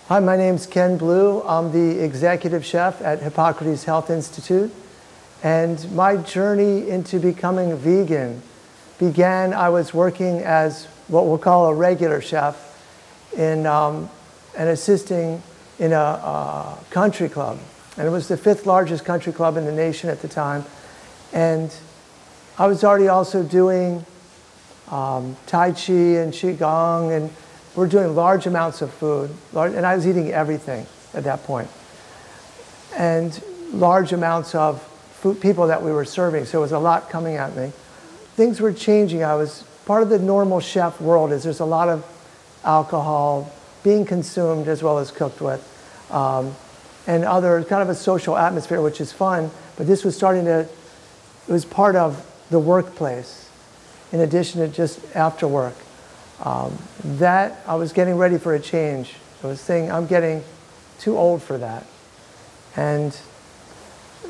Hi, my name's Ken Blue. I'm the executive chef at Hippocrates Health Institute. And my journey into becoming vegan began, I was working as what we'll call a regular chef in, and assisting in a country club. And it was the 5th largest country club in the nation at the time. And I was already also doing Tai Chi and Qigong, and we're doing large amounts of food. And I was eating everything at that point. And large amounts of food, people that we were serving, so it was a lot coming at me. Things were changing. I was part of the normal chef world is there's a lot of alcohol being consumed as well as cooked with. And other kind of a social atmosphere, which is fun, but this was starting to, it was part of the workplace in addition to just after work. That I was getting ready for a change. I was saying I'm getting too old for that. And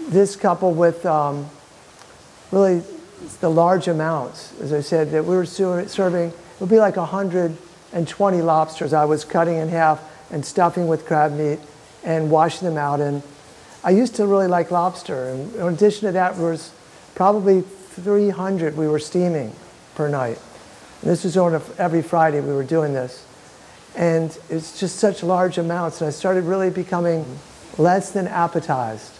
this coupled with really the large amounts, as I said, that we were serving, it would be like 120 lobsters I was cutting in half and stuffing with crab meat and washing them out. And I used to really like lobster. And in addition to that, there was probably 300 we were steaming per night. And this was on every Friday we were doing this. And it's just such large amounts. And I started really becoming less than appetized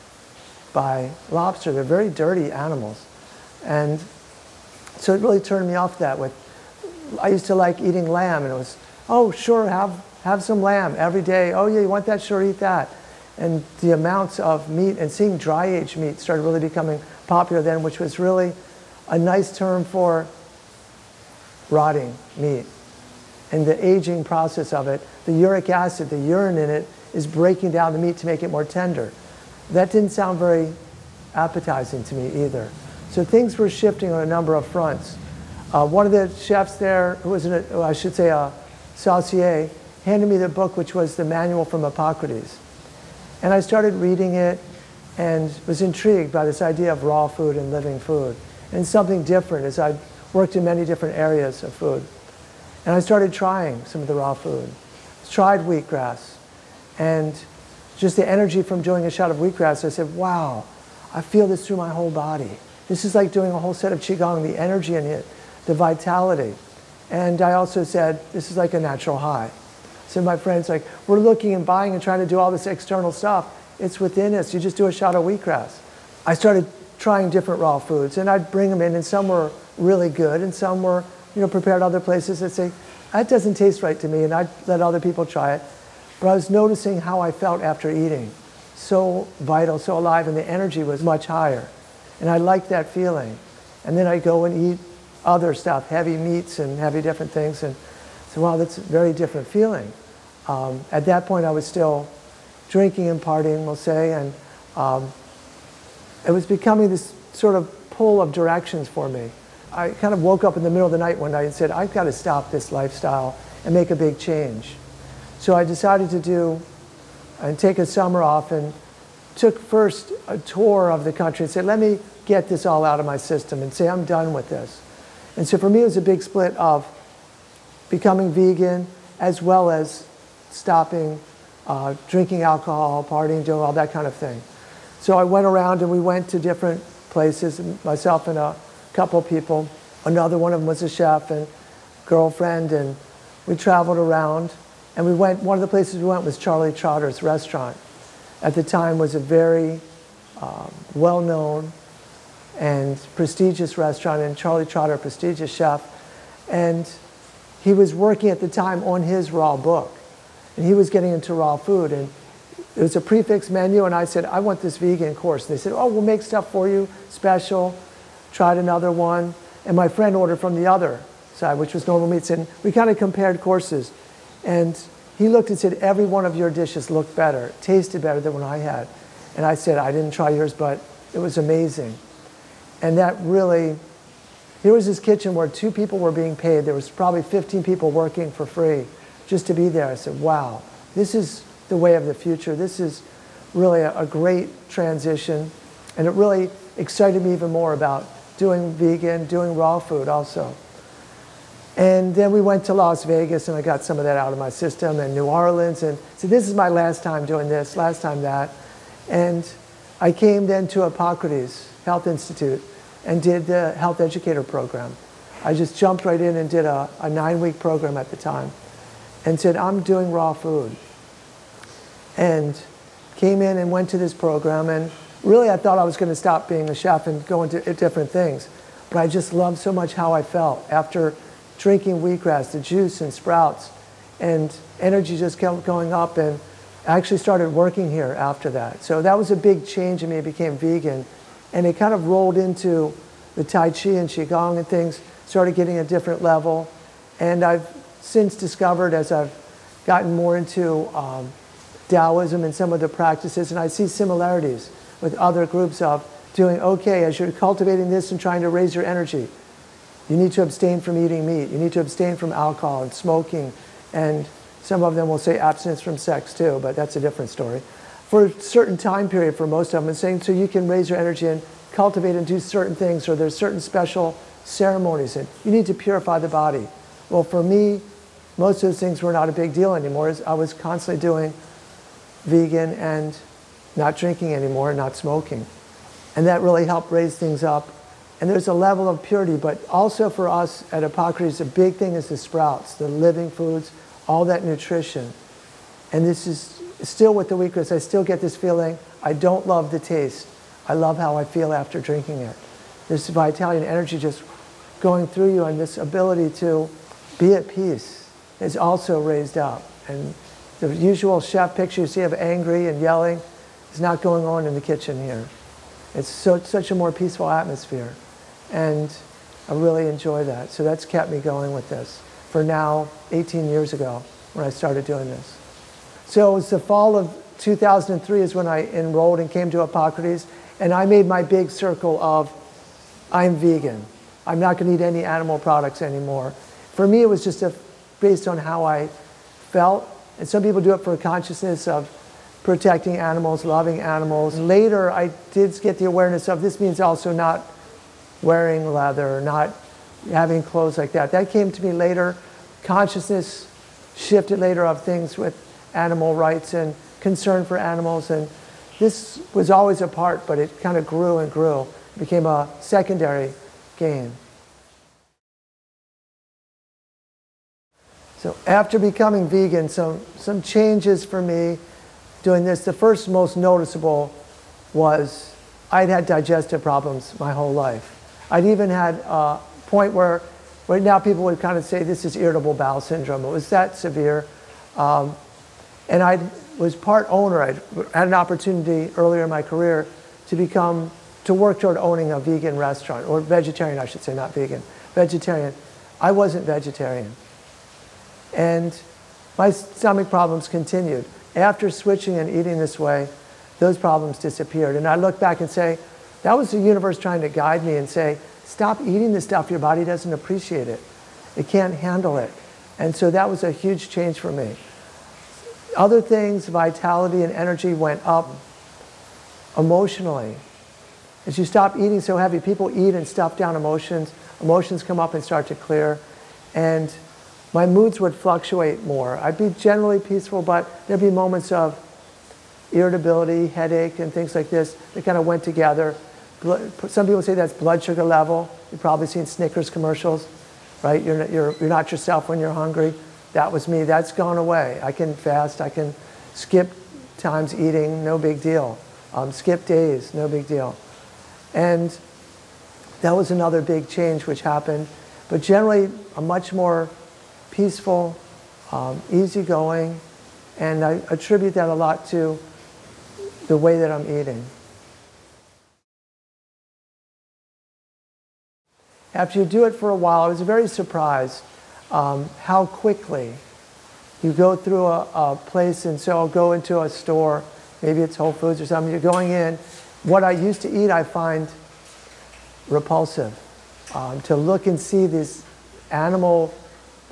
by lobster. They're very dirty animals. And so it really turned me off that with, I used to like eating lamb, and it was, oh, sure, have some lamb every day. Oh, yeah, you want that? Sure, eat that. And the amounts of meat, and seeing dry-aged meat started really becoming popular then, which was really a nice term for rotting meat. And the aging process of it, the uric acid, the urine in it, is breaking down the meat to make it more tender. That didn't sound very appetizing to me either. So things were shifting on a number of fronts. One of the chefs there, who was, I should say a saucier, handed me the book, which was the manual from Hippocrates. And I started reading it and was intrigued by this idea of raw food and living food. And something different, as I worked in many different areas of food. And I started trying some of the raw food. Tried wheatgrass. And just the energy from doing a shot of wheatgrass, I said, wow, I feel this through my whole body. This is like doing a whole set of Qigong, the energy in it, the vitality. And I also said, this is like a natural high. So my friends, like, we're looking and buying and trying to do all this external stuff. It's within us. You just do a shot of wheatgrass. I started trying different raw foods, and I'd bring them in, and some were really good, and some were, prepared other places. I'd say, that doesn't taste right to me, and I'd let other people try it. But I was noticing how I felt after eating. So vital, so alive, and the energy was much higher. And I liked that feeling. And then I'd go and eat other stuff, heavy meats and heavy different things, and so, wow, that's a very different feeling. At that point, I was still drinking and partying, we'll say, and it was becoming this sort of pull of directions for me. I kind of woke up in the middle of the night one night and said, I've got to stop this lifestyle and make a big change. So I decided to do and take a summer off, and took first a tour of the country and said, let me get this all out of my system and say, I'm done with this. And so for me, it was a big split of becoming vegan as well as stopping drinking alcohol, partying, doing all that kind of thing. So I went around and we went to different places, myself and a couple people. Another one of them was a chef and girlfriend, and we traveled around. And we went, one of the places we went was Charlie Trotter's restaurant. At the time was a very well-known and prestigious restaurant, and Charlie Trotter, a prestigious chef. And he was working at the time on his raw book. And he was getting into raw food. And it was a prefix menu, and I said, I want this vegan course. And they said, oh, we'll make stuff for you, special. Tried another one. And my friend ordered from the other side, which was normal meats. And we kind of compared courses. And he looked and said, every one of your dishes looked better, tasted better than what I had. And I said, I didn't try yours, but it was amazing. And that really, here was this kitchen where 2 people were being paid. There was probably 15 people working for free just to be there. I said, wow, this is the way of the future. This is really a great transition. And it really excited me even more about doing vegan, doing raw food also. And then we went to Las Vegas, and I got some of that out of my system, and New Orleans, and so this is my last time doing this, last time that. And I came then to Hippocrates Health Institute and did the health educator program. I just jumped right in and did a 9-week program at the time and said, I'm doing raw food. And came in and went to this program, and really I thought I was going to stop being a chef and go into different things. But I just loved so much how I felt after drinking wheatgrass, the juice and sprouts, and energy just kept going up, and I actually started working here after that. So that was a big change in me. I became vegan, and it kind of rolled into the Tai Chi and Qigong and things, started getting a different level. And I've since discovered, as I've gotten more into Taoism and some of the practices, and I see similarities with other groups of doing, okay, as you're cultivating this and trying to raise your energy, you need to abstain from eating meat. You need to abstain from alcohol and smoking. And some of them will say abstinence from sex too, but that's a different story. For a certain time period for most of them, it's saying so you can raise your energy and cultivate and do certain things, or there's certain special ceremonies, and you need to purify the body. Well, for me, most of those things were not a big deal anymore. I was constantly doing vegan and not drinking anymore, not smoking. And that really helped raise things up. And there's a level of purity, but also for us at Hippocrates, the big thing is the sprouts, the living foods, all that nutrition. And this is still with the wheatgrass, I still get this feeling, I don't love the taste. I love how I feel after drinking it. This vitality and energy just going through you, and this ability to be at peace is also raised up. And the usual chef picture you see of angry and yelling is not going on in the kitchen here. It's such a more peaceful atmosphere. And I really enjoy that. So that's kept me going with this for now 18 years ago when I started doing this. So it was the fall of 2003 is when I enrolled and came to Hippocrates, and I made my big circle of, I'm vegan. I'm not going to eat any animal products anymore. For me, it was just based on how I felt. And some people do it for a consciousness of protecting animals, loving animals. Later, I did get the awareness of this means also not wearing leather, not having clothes like that. That came to me later. Consciousness shifted later of things with animal rights and concern for animals. And this was always a part, but it kind of grew and grew. It became a secondary gain. So after becoming vegan, some changes for me doing this. The first most noticeable was I'd had digestive problems my whole life. I'd even had a point where now people would kind of say this is irritable bowel syndrome. It was that severe. And I was part owner. I had an opportunity earlier in my career to work toward owning a vegan restaurant, or vegetarian, I should say, not vegan, vegetarian. I wasn't vegetarian. And my stomach problems continued. After switching and eating this way, those problems disappeared. And I look back and say, that was the universe trying to guide me and say, stop eating this stuff. Your body doesn't appreciate it. It can't handle it. And so that was a huge change for me. Other things, vitality and energy went up emotionally. As you stop eating so heavy, people eat and stuff down emotions. Emotions come up and start to clear. And my moods would fluctuate more. I'd be generally peaceful, but there'd be moments of irritability, headache, and things like this that kind of went together. Some people say that's blood sugar level. You've probably seen Snickers commercials, right? You're not yourself when you're hungry. That was me. That's gone away. I can fast. I can skip times eating, no big deal. Skip days, no big deal. And that was another big change which happened. But generally, a much more peaceful, easygoing, and I attribute that a lot to the way that I'm eating. After you do it for a while, I was very surprised how quickly you go through a place, and so I'll go into a store, maybe it's Whole Foods or something, you're going in, what I used to eat I find repulsive. To look and see these animal,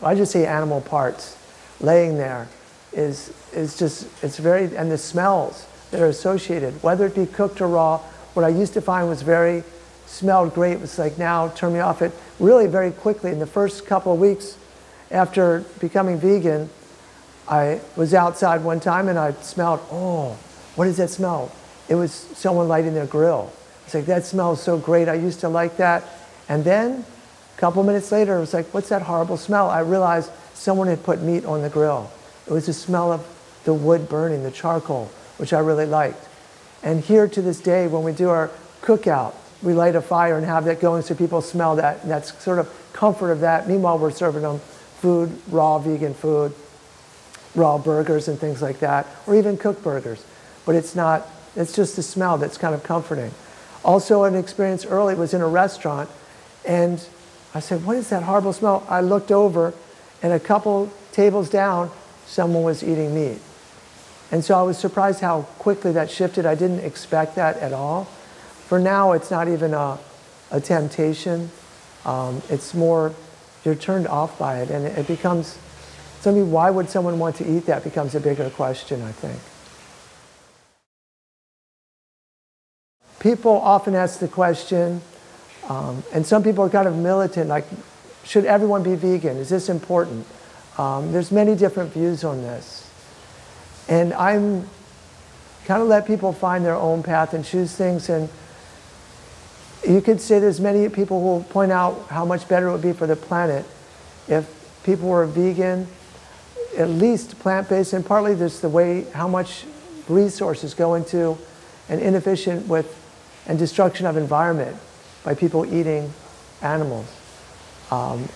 I just say animal parts, laying there is just, it's very, and the smells that are associated, whether it be cooked or raw, what I used to find was smelled great, was like now, turn me off, it really very quickly. In the first couple of weeks after becoming vegan, I was outside one time and I smelled, oh, what does that smell? It was someone lighting their grill. It's like, that smells so great. I used to like that. And then a couple minutes later, it was like, what's that horrible smell? I realized someone had put meat on the grill. It was the smell of the wood burning, the charcoal, which I really liked. And here to this day, when we do our cookout, we light a fire and have that going so people smell that. And that's sort of comfort of that. Meanwhile, we're serving them food, raw vegan food, raw burgers and things like that, or even cooked burgers. But it's not, it's just the smell that's kind of comforting. Also, an experience early was in a restaurant, and I said, what is that horrible smell? I looked over, and a couple tables down, someone was eating meat. And so I was surprised how quickly that shifted. I didn't expect that at all. For now, it's not even a temptation. It's more, you're turned off by it, and it becomes, why would someone want to eat that becomes a bigger question, I think. People often ask the question, and some people are kind of militant, like, should everyone be vegan? Is this important? There's many different views on this. And I'm kind of let people find their own path and choose things. And you could say there's many people who will point out how much better it would be for the planet if people were vegan, at least plant-based, and partly there's the way how much resources go into and inefficient with and destruction of environment by people eating animals.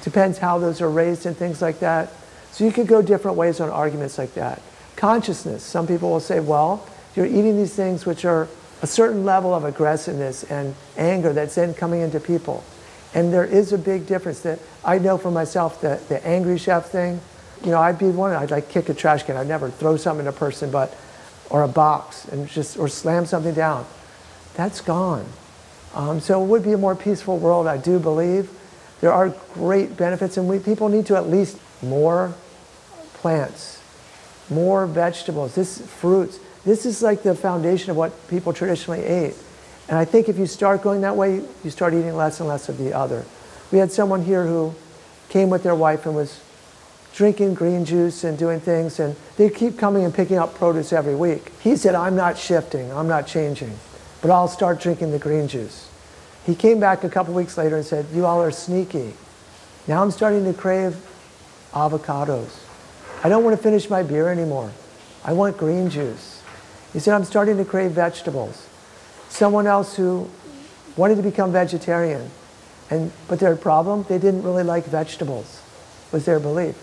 Depends how those are raised and things like that. So you could go different ways on arguments like that. Consciousness, some people will say, well, you're eating these things which are a certain level of aggressiveness and anger that's then coming into people. And there is a big difference that I know for myself, the angry chef thing, you know, I'd be one, I'd like kick a trash can. I'd never throw something at a person, or a box, and or slam something down. That's gone. So it would be a more peaceful world, I do believe. There are great benefits, and people need to at least more plants, more vegetables, fruits. This is like the foundation of what people traditionally ate. And I think if you start going that way, you start eating less and less of the other. We had someone here who came with their wife and was drinking green juice and doing things, and they keep coming and picking up produce every week. He said, I'm not shifting, I'm not changing, but I'll start drinking the green juice. He came back a couple weeks later and said, you all are sneaky. Now I'm starting to crave avocados. I don't want to finish my beer anymore. I want green juice. He said, I'm starting to crave vegetables. Someone else who wanted to become vegetarian, but their problem, they didn't really like vegetables, was their belief.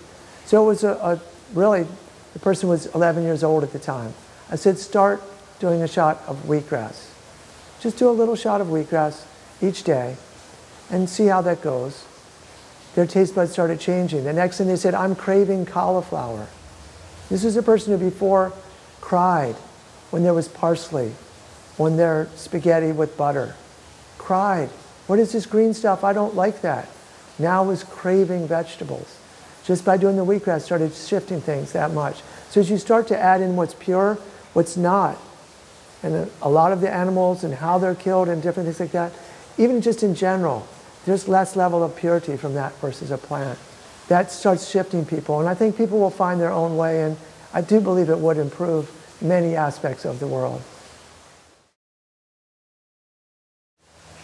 So it was really, the person was 11 years old at the time. I said, start doing a shot of wheatgrass. Just do a little shot of wheatgrass each day and see how that goes. Their taste buds started changing. The next thing they said, I'm craving cauliflower. This was a person who before cried when there was parsley on their spaghetti with butter. Cried, what is this green stuff? I don't like that. Now was craving vegetables. Just by doing the wheatgrass, started shifting things that much. So as you start to add in what's pure, what's not, and a lot of the animals and how they're killed and different things like that, even just in general, there's less level of purity from that versus a plant. That starts shifting people, and I think people will find their own way, and I do believe it would improve many aspects of the world.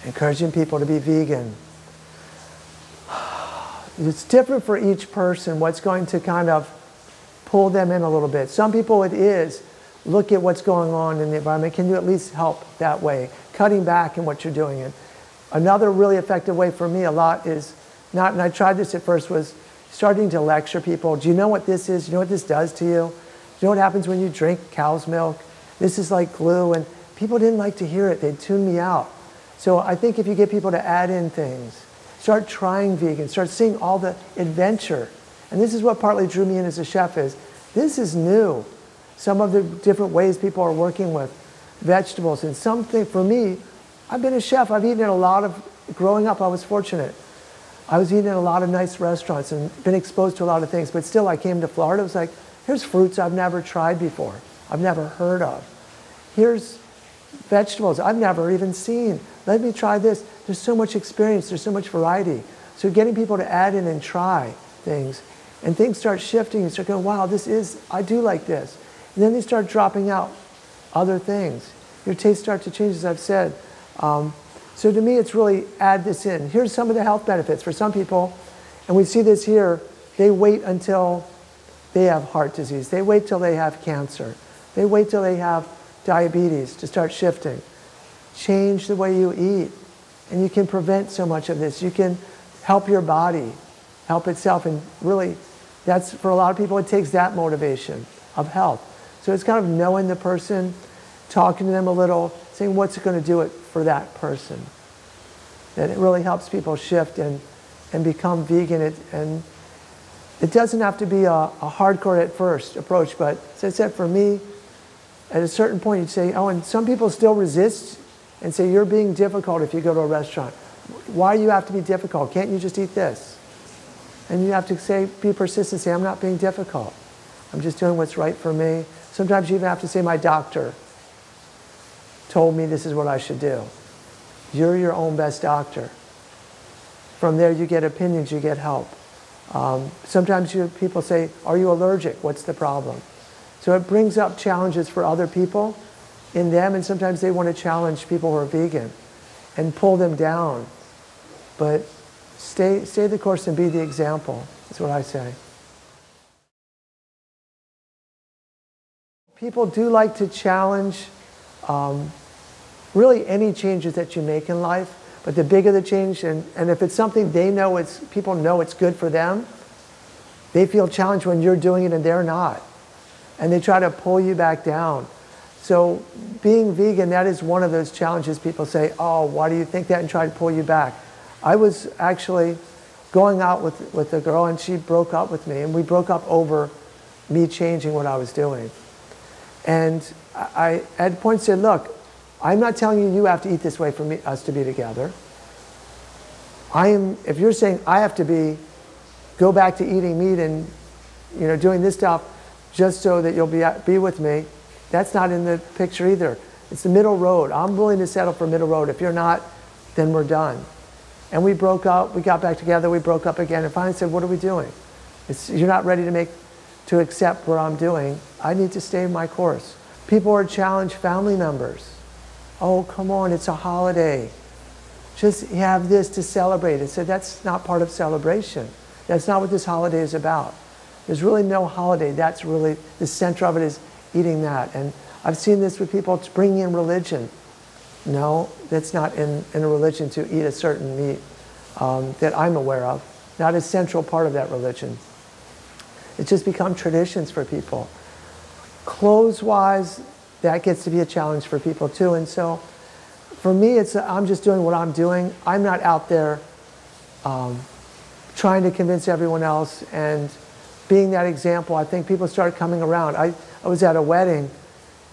Encouraging people to be vegan. It's different for each person what's going to kind of pull them in a little bit. Some people it is, look at what's going on in the environment. Can you at least help that way? Cutting back in what you're doing. And another really effective way for me a lot is not, and I tried this at first, was starting to lecture people. Do you know what this is? Do you know what this does to you? Do you know what happens when you drink cow's milk? This is like glue. And people didn't like to hear it. They'd tune me out. So I think if you get people to add in things, start trying vegan, start seeing all the adventure. And this is what partly drew me in as a chef is, this is new. Some of the different ways people are working with vegetables. And something, for me, I've been a chef. I've eaten at a lot of, growing up I was fortunate. I was eating at a lot of nice restaurants and been exposed to a lot of things. But still I came to Florida, it was like, here's fruits I've never tried before. I've never heard of. Here's vegetables I've never even seen. Let me try this. There's so much experience. There's so much variety. So getting people to add in and try things, and things start shifting, you start going, wow, I do like this. And then they start dropping out other things. Your taste starts to change, as I've said. So to me, it's really add this in. Here's some of the health benefits for some people, and we see this here. They wait until they have heart disease. They wait till they have cancer. They wait till they have diabetes to start shifting. Change the way you eat, and you can prevent so much of this. You can help your body, help itself, and really, that's, for a lot of people, it takes that motivation of health. So it's kind of knowing the person, talking to them a little, saying what's going to do it for that person. And it really helps people shift and become vegan. And it doesn't have to be a hardcore at first approach, but as I said, for me, at a certain point you'd say, oh, and some people still resist and say, you're being difficult if you go to a restaurant. Why do you have to be difficult? Can't you just eat this? And you have to say, be persistent, say, I'm not being difficult. I'm just doing what's right for me. Sometimes you even have to say, my doctor told me this is what I should do. You're your own best doctor. From there, you get opinions, you get help. Sometimes people say, are you allergic? What's the problem? So it brings up challenges for other people in them, and sometimes they want to challenge people who are vegan and pull them down. But stay the course and be the example, is what I say. People do like to challenge really any changes that you make in life, but the bigger the change, and if it's something they know, people know it's good for them, they feel challenged when you're doing it and they're not. And they try to pull you back down. So being vegan, that is one of those challenges. People say, oh, why do you think that, and try to pull you back. I was actually going out with a girl, and she broke up with me, and we broke up over me changing what I was doing. And I at points said, look, I'm not telling you have to eat this way for us to be together. If you're saying I have to go back to eating meat and doing this stuff just so that you'll be with me, that's not in the picture either. It's the middle road. I'm willing to settle for middle road. If you're not, then we're done. And we broke up, we got back together, we broke up again, and finally said, what are we doing? You're not ready to accept what I'm doing. I need to stay my course. People are challenged, family members. Oh, come on, it's a holiday. Just have this to celebrate. I said, that's not part of celebration. That's not what this holiday is about. There's really no holiday. That's really, the center of it is eating that. And I've seen this with people bringing in religion. No, that's not in a religion to eat a certain meat that I'm aware of. Not a central part of that religion. It's just become traditions for people. Clothes-wise, that gets to be a challenge for people too. And so for me, I'm just doing what I'm doing. I'm not out there trying to convince everyone else and being that example. I think people started coming around. I was at a wedding,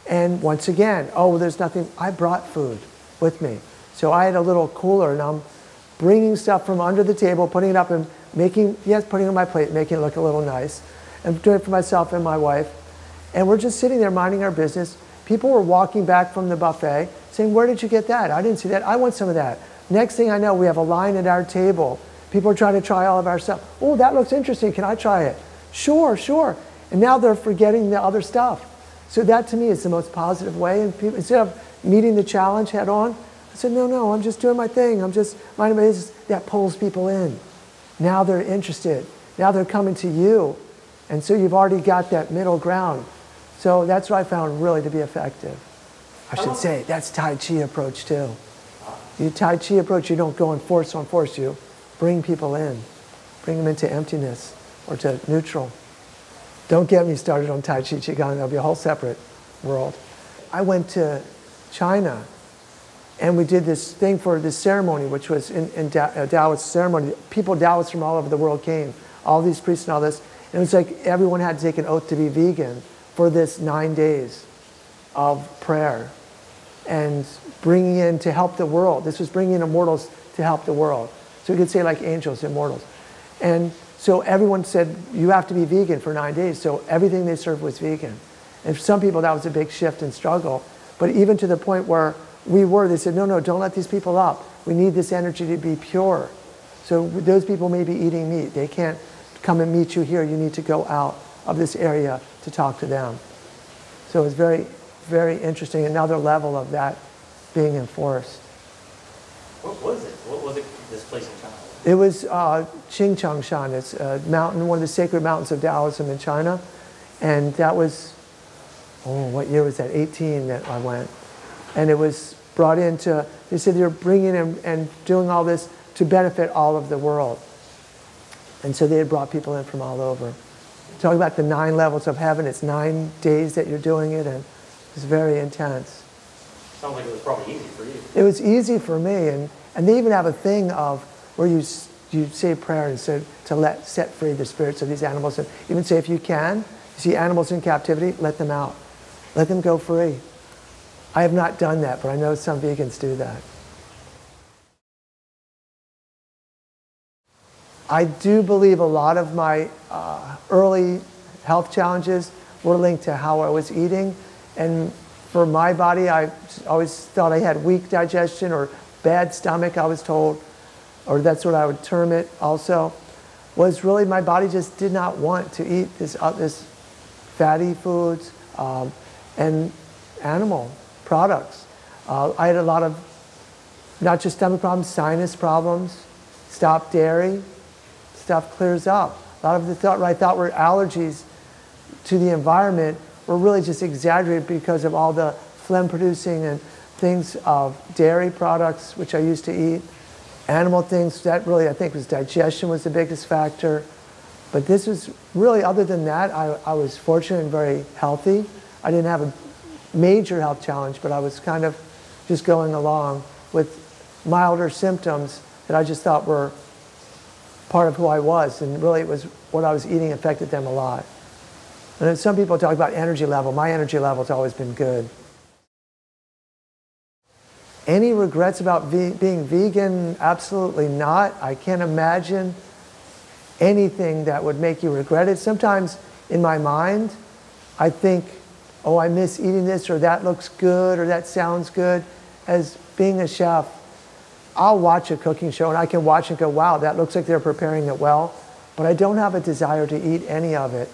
and once again, oh, there's nothing. I brought food with me. So I had a little cooler, and I'm bringing stuff from under the table, putting it up and putting it on my plate, making it look a little nice, and doing it for myself and my wife. And we're just sitting there minding our business. People were walking back from the buffet saying, where did you get that? I didn't see that. I want some of that. Next thing I know, we have a line at our table. People are trying to try all of our stuff. Oh, that looks interesting. Can I try it? Sure, sure. And now they're forgetting the other stuff. So that to me is the most positive way. And people, instead of meeting the challenge head on, I said, no, I'm just doing my thing. I'm just minding my business. That pulls people in. Now they're interested. Now they're coming to you. And so you've already got that middle ground. So that's what I found really to be effective. I should say, that's Tai Chi approach too. The Tai Chi approach, you don't go and force, you bring people in. Bring them into emptiness or to neutral. Don't get me started on Tai Chi Qigong, that'll be a whole separate world. I went to China and we did this thing for this ceremony, which was in Taoist ceremony. People, Taoists from all over the world came, all these priests and all this. And it was like everyone had to take an oath to be vegan for this 9 days of prayer and bringing in to help the world. This was bringing in immortals to help the world. So you could say like angels, immortals. And so everyone said, you have to be vegan for 9 days. So everything they served was vegan. And for some people, that was a big shift and struggle. But even to the point where they said, no, don't let these people up. We need this energy to be pure. So those people may be eating meat. They can't come and meet you here. You need to go out of this area to talk to them. So it was very, very interesting, another level of that being enforced. What was it? What was it, this place in China? It was Qingchangshan. It's a mountain, one of the sacred mountains of Taoism in China. And that was, oh, what year was that? 18 that I went. And it was brought into, they said they're bringing in and doing all this to benefit all of the world. And so they had brought people in from all over. Talking about the 9 levels of heaven, it's 9 days that you're doing it, and it's very intense. Sounds like it was probably easy for you. It was easy for me, and they even have a thing of where you say a prayer and say to set free the spirits of these animals, and even say if you can, you see animals in captivity, let them out. Let them go free. I have not done that, but I know some vegans do that. I do believe a lot of my early health challenges were linked to how I was eating. And for my body, I always thought I had weak digestion or bad stomach, I was told, or that's what I would term it also, was really my body just did not want to eat this fatty foods and animal products. I had a lot of, not just stomach problems, sinus problems, stop dairy, stuff clears up. A lot of the what I thought were allergies to the environment were really just exaggerated because of all the phlegm producing and things of dairy products, which I used to eat, animal things. That really, I think, was digestion was the biggest factor. But this was really, other than that, I was fortunate and very healthy. I didn't have a major health challenge, but I was kind of just going along with milder symptoms that I just thought were part of who I was, and really it was what I was eating affected them a lot. And then some people talk about energy level. My energy level's always been good. Any regrets about being vegan? Absolutely not. I can't imagine anything that would make you regret it. Sometimes in my mind, I think, oh, I miss eating this, or that looks good, or that sounds good. As being a chef, I'll watch a cooking show and I can watch and go, wow, that looks like they're preparing it well, but I don't have a desire to eat any of it.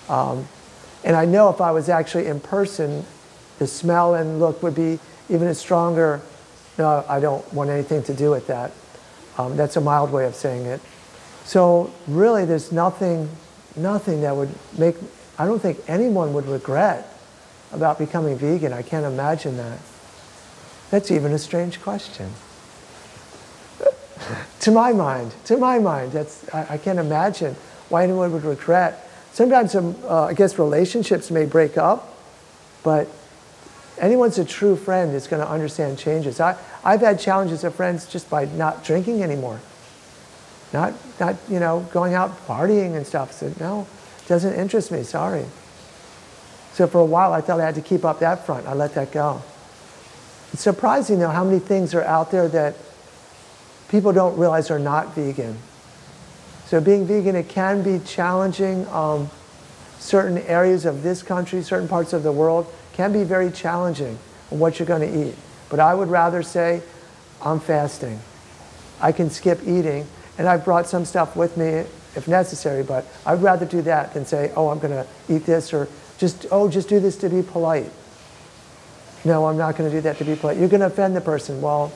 And I know if I was actually in person, the smell and look would be even a stronger, no, I don't want anything to do with that. That's a mild way of saying it. So really there's nothing that would make, I don't think anyone would regret about becoming vegan. I can't imagine that. That's even a strange question. To my mind, I can't imagine why anyone would regret. Sometimes, I guess relationships may break up, but anyone's a true friend is going to understand changes. I've had challenges of friends just by not drinking anymore. Not going out partying and stuff. I said, no, it doesn't interest me, sorry. So for a while I thought I had to keep up that front. I let that go. It's surprising though how many things are out there that people don't realize are not vegan. So being vegan, it can be challenging. Certain areas of this country, certain parts of the world, can be very challenging on what you're going to eat. But I would rather say, I'm fasting. I can skip eating, and I've brought some stuff with me if necessary, but I'd rather do that than say, oh, I'm going to eat this, or just do this to be polite. No, I'm not going to do that to be polite. You're going to offend the person. Well,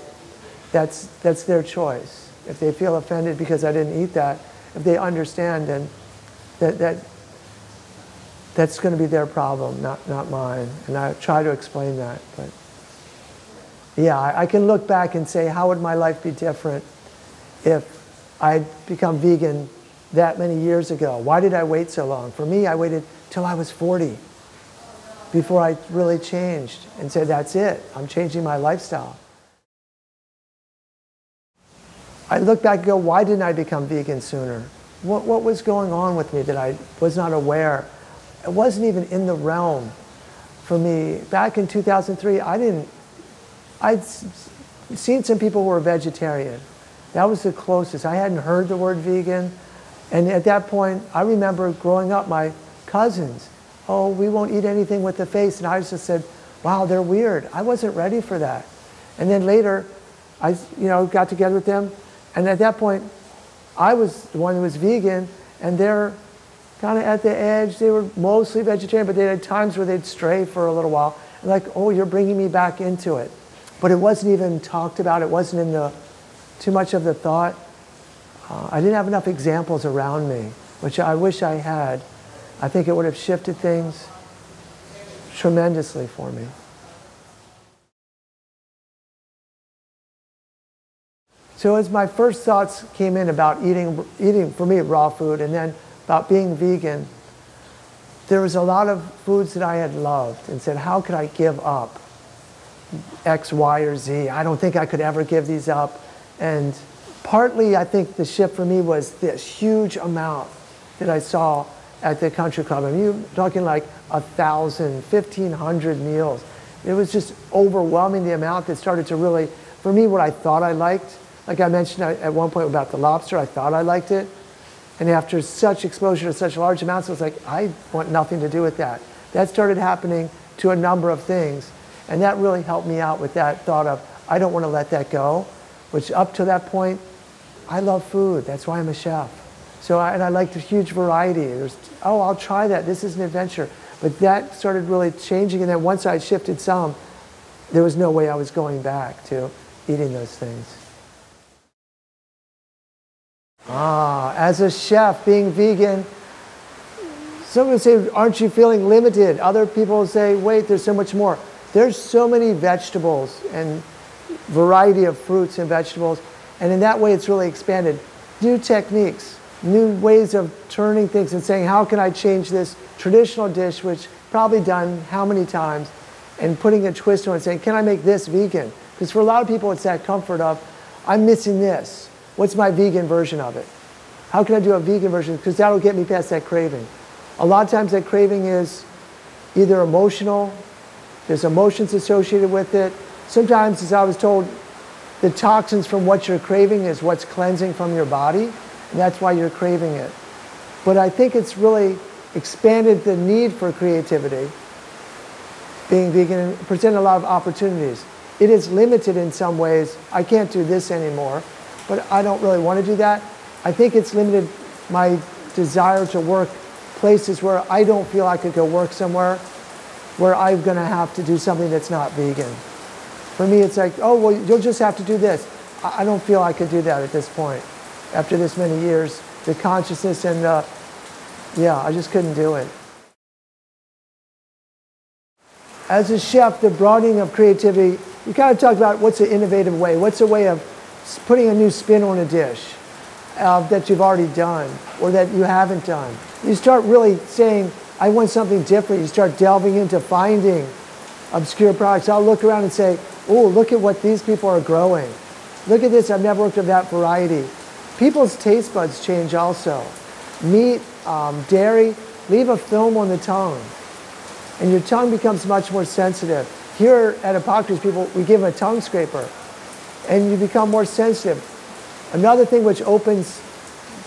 that's their choice. If they feel offended because I didn't eat that, if they understand, then that's going to be their problem, not mine. And I try to explain that. But yeah, I can look back and say, how would my life be different if I'd become vegan that many years ago? Why did I wait so long? For me, I waited till I was 40 before I really changed and said, that's it, I'm changing my lifestyle. I look back and go, why didn't I become vegan sooner? What was going on with me that I was not aware? It wasn't even in the realm for me. Back in 2003, I'd seen some people who were vegetarian. That was the closest. I hadn't heard the word vegan. And at that point, I remember growing up, my cousins, oh, we won't eat anything with the face. And I just said, wow, they're weird. I wasn't ready for that. And then later, I got together with them. And at that point, I was the one who was vegan, and they're kind of at the edge. They were mostly vegetarian, but they had times where they'd stray for a little while. And like, oh, you're bringing me back into it. But it wasn't even talked about. It wasn't in the too much of the thought. I didn't have enough examples around me, which I wish I had. I think it would have shifted things tremendously for me. So as my first thoughts came in about eating for me, raw food, and then about being vegan, there was a lot of foods that I had loved and said, how could I give up X, Y, or Z? I don't think I could ever give these up. And partly, I think the shift for me was this huge amount that I saw at the country club. I mean, you're talking like 1,000, 1,500 meals. It was just overwhelming, the amount that started to really, for me, what I thought I liked. Like I mentioned at one point about the lobster, I thought I liked it. And after such exposure to such large amounts, I was like, I want nothing to do with that. That started happening to a number of things. And that really helped me out with that thought of, I don't want to let that go. Which up to that point, I love food. That's why I'm a chef. So and I liked a huge variety. There's, oh, I'll try that. This is an adventure. But that started really changing. And then once I shifted some, there was no way I was going back to eating those things. As a chef, being vegan, some would say, aren't you feeling limited? Other people say, wait, there's so much more. There's so many vegetables and variety of fruits and vegetables. And in that way, it's really expanded. New techniques, new ways of turning things and saying, how can I change this traditional dish, which probably done how many times, and putting a twist on it and saying, can I make this vegan? Because for a lot of people, it's that comfort of, I'm missing this. What's my vegan version of it? How can I do a vegan version? Because that'll get me past that craving. A lot of times that craving is either emotional, there's emotions associated with it. Sometimes, as I was told, the toxins from what you're craving is what's cleansing from your body, and that's why you're craving it. But I think it's really expanded the need for creativity, being vegan, and presented a lot of opportunities. It is limited in some ways. I can't do this anymore, but I don't really want to do that. I think it's limited my desire to work places where I don't feel I could go work somewhere where I'm going to have to do something that's not vegan. For me, it's like, oh, well, you'll just have to do this. I don't feel I could do that at this point. After this many years, the consciousness and yeah, I just couldn't do it. As a chef, the broadening of creativity, you kind of talked about what's an innovative way. What's a way of putting a new spin on a dish that you've already done or that you haven't done. You start really saying, I want something different. You start delving into finding obscure products. I'll look around and say, oh, look at what these people are growing. Look at this, I've never worked with that variety. People's taste buds change also. Meat, dairy, leave a film on the tongue. And your tongue becomes much more sensitive. Here at Hippocrates, we give them a tongue scraper. And you become more sensitive. Another thing which opens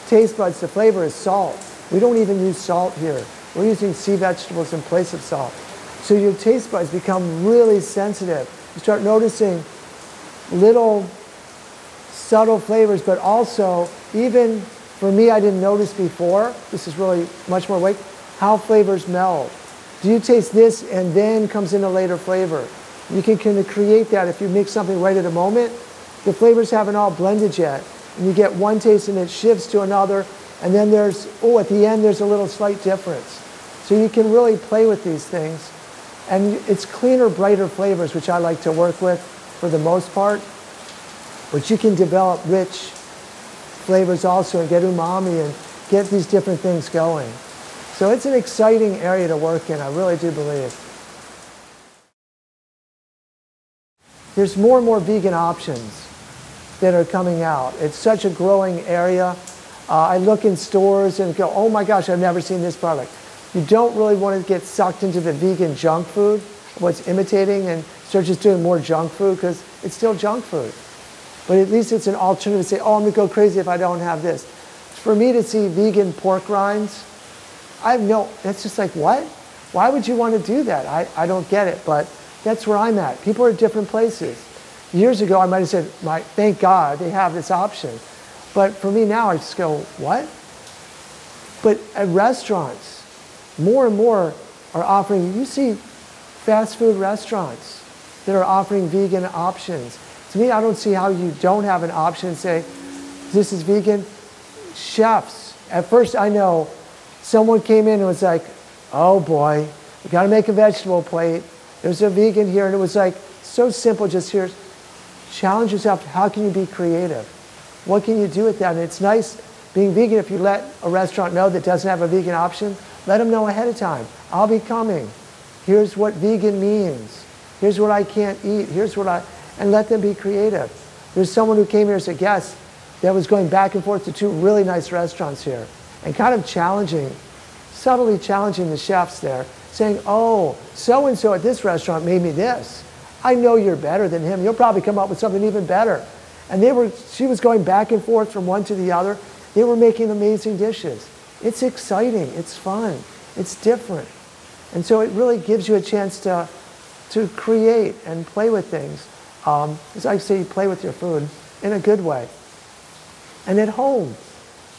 taste buds to flavor is salt. We don't even use salt here. We're using sea vegetables in place of salt. So your taste buds become really sensitive. You start noticing little subtle flavors, but also, even for me, I didn't notice before, this is really much more awake, how flavors meld. Do you taste this and then comes in a later flavor? You can kind of create that if you mix something right at a moment. The flavors haven't all blended yet. And you get one taste and it shifts to another. And then there's, oh, at the end, there's a little slight difference. So you can really play with these things. And it's cleaner, brighter flavors, which I like to work with for the most part. But you can develop rich flavors also and get umami and get these different things going. So it's an exciting area to work in, I really do believe. There's more and more vegan options that are coming out. It's such a growing area. I look in stores and go, oh my gosh, I've never seen this product. You don't really want to get sucked into the vegan junk food, what's imitating, and start just doing more junk food, because it's still junk food. But at least it's an alternative to say, oh, I'm going to go crazy if I don't have this. For me to see vegan pork rinds, that's just like, what? Why would you want to do that? I don't get it, but that's where I'm at. People are at different places. Years ago, I might have said, thank God they have this option. But for me now, I just go, what? But at restaurants, more and more are offering, you see fast food restaurants that are offering vegan options. To me, I don't see how you don't have an option and say, this is vegan. Chefs, at first I know someone came in and was like, oh boy, we gotta make a vegetable plate. There's a vegan here, and it was like, so simple, just here, challenge yourself, how can you be creative? What can you do with that? And it's nice being vegan if you let a restaurant know that doesn't have a vegan option, let them know ahead of time. I'll be coming. Here's what vegan means. Here's what I can't eat. Here's what and let them be creative. There's someone who came here as a guest that was going back and forth to 2 really nice restaurants here and kind of subtly challenging the chefs there, saying, oh, so-and-so at this restaurant made me this. I know you're better than him. You'll probably come up with something even better. And she was going back and forth from one to the other. They were making amazing dishes. It's exciting, it's fun, it's different. And so it really gives you a chance to create and play with things. As I say, play with your food in a good way. And at home,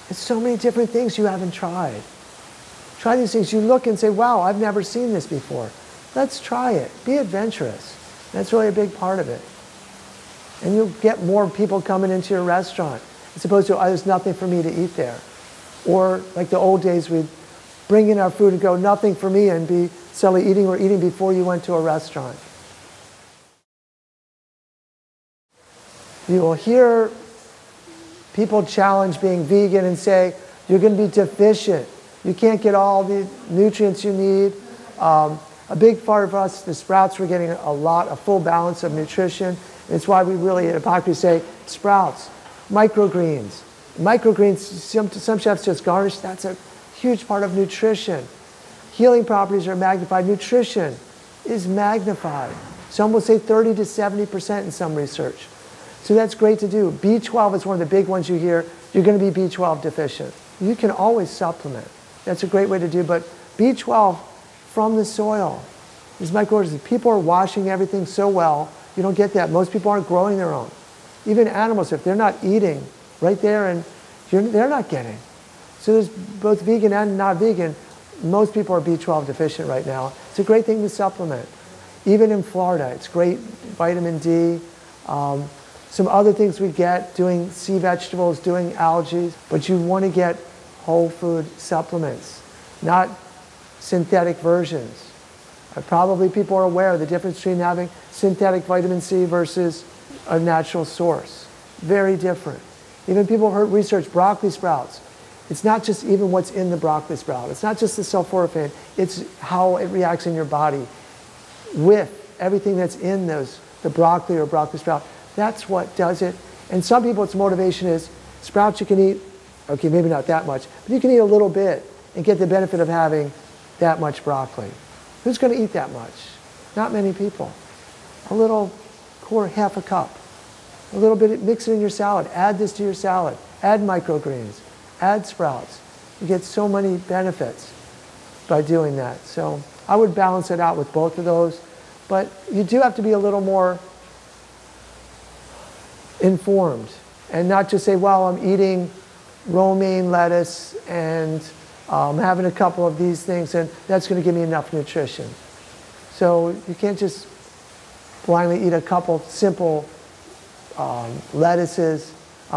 there's so many different things you haven't tried. Try these things. You look and say, wow, I've never seen this before. Let's try it. Be adventurous. That's really a big part of it. And you'll get more people coming into your restaurant as opposed to, oh, there's nothing for me to eat there. Or like the old days, we'd bring in our food and go, nothing for me, and be suddenly eating or eating before you went to a restaurant. You will hear people challenge being vegan and say, you're going to be deficient. You can't get all the nutrients you need. A big part of us, the sprouts, we're getting a full balance of nutrition. It's why we really at Hippocrates say sprouts, microgreens. Microgreens, some chefs just garnish, that's a huge part of nutrition. Healing properties are magnified. Nutrition is magnified. Some will say 30 to 70% in some research. So that's great to do. B12 is one of the big ones you hear. You're going to be B12 deficient. You can always supplement. That's a great way to do, but B12 from the soil is microorganisms. People are washing everything so well, you don't get that. Most people aren't growing their own. Even animals, if they're not eating right there, and they're not getting. So there's both vegan and not vegan. Most people are B12 deficient right now. It's a great thing to supplement. Even in Florida, it's great vitamin D. Some other things we get, doing sea vegetables, doing algae, but you want to get whole food supplements, not synthetic versions. Probably people are aware of the difference between having synthetic vitamin C versus a natural source. Very different. Even people have heard research, broccoli sprouts. It's not just even what's in the broccoli sprout. It's not just the sulforaphane. It's how it reacts in your body with everything that's in the broccoli or broccoli sprout. That's what does it. And some people, its motivation is sprouts you can eat, okay, maybe not that much, but you can eat a little bit and get the benefit of having that much broccoli. Who's going to eat that much? Not many people. A little, half a cup. A little bit, mix it in your salad. Add this to your salad. Add microgreens. Add sprouts. You get so many benefits by doing that. So I would balance it out with both of those. But you do have to be a little more informed and not just say, well, I'm eating romaine lettuce and having a couple of these things and that's going to give me enough nutrition. So you can't just blindly eat a couple simple lettuces.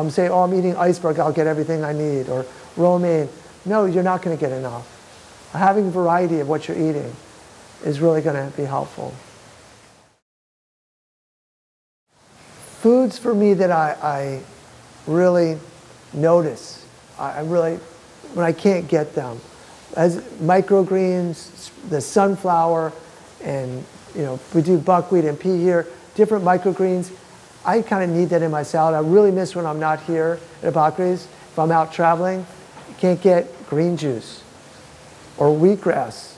Say, oh, I'm eating iceberg, I'll get everything I need, or romaine. No, you're not going to get enough. Having variety of what you're eating is really going to be helpful. Foods for me that I really notice, when I can't get them, as microgreens, the sunflower, and we do buckwheat and pea here, different microgreens. I kind of need that in my salad. I really miss when I'm not here at Hippocrates. If I'm out traveling, I can't get green juice or wheatgrass.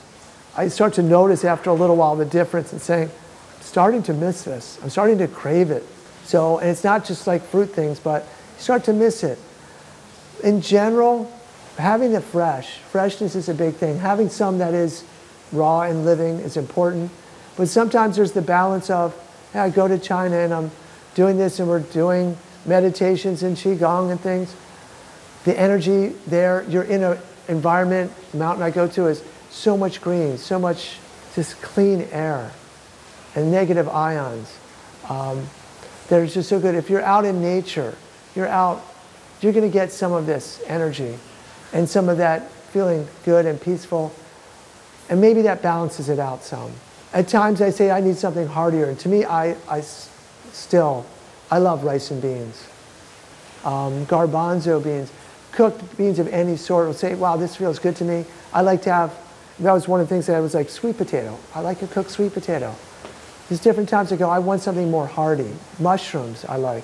I start to notice after a little while the difference and saying, I'm starting to miss this. I'm starting to crave it. So, and it's not just like fruit things, but you start to miss it. In general, having the freshness is a big thing. Having some that is raw and living is important. But sometimes there's the balance of, hey, I go to China and I'm doing this and we're doing meditations and Qigong and things. The energy there, you're in an environment, the mountain I go to is so much green, so much just clean air and negative ions. That are just so good. If you're out in nature, you're going to get some of this energy and some of that feeling good and peaceful. And maybe that balances it out some. At times I say I need something heartier. And to me, I love rice and beans. Garbanzo beans, cooked beans of any sort will say, wow, this feels good to me. I like to have, that was one of the things that I was like, sweet potato. I like a cooked sweet potato. There's different times I go, I want something more hearty. Mushrooms I like.